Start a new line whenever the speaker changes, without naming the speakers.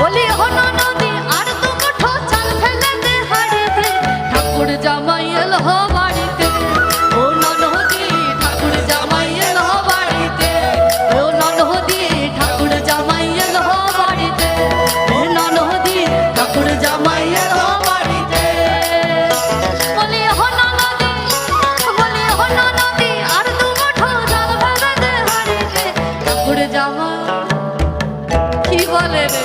বলি হলো নদী আর দু মুঠো চাল ফেলে দে হাড়িতে, ঠাকুর জামাই এলো বাড়িতে। ও ননদি ঠাকুর জামাই এলো বাড়িতে, ও ননদি ঠাকুর জামাই এলো বাড়িতে, ও ননদি ঠাকুর জামাই এলো বাড়িতে। বলি হলো নদী, বলি হলো নদী আর দু মুঠো চাল ফেলে দে হাড়িতে, ঠাকুর জামাই। কি বলে রে?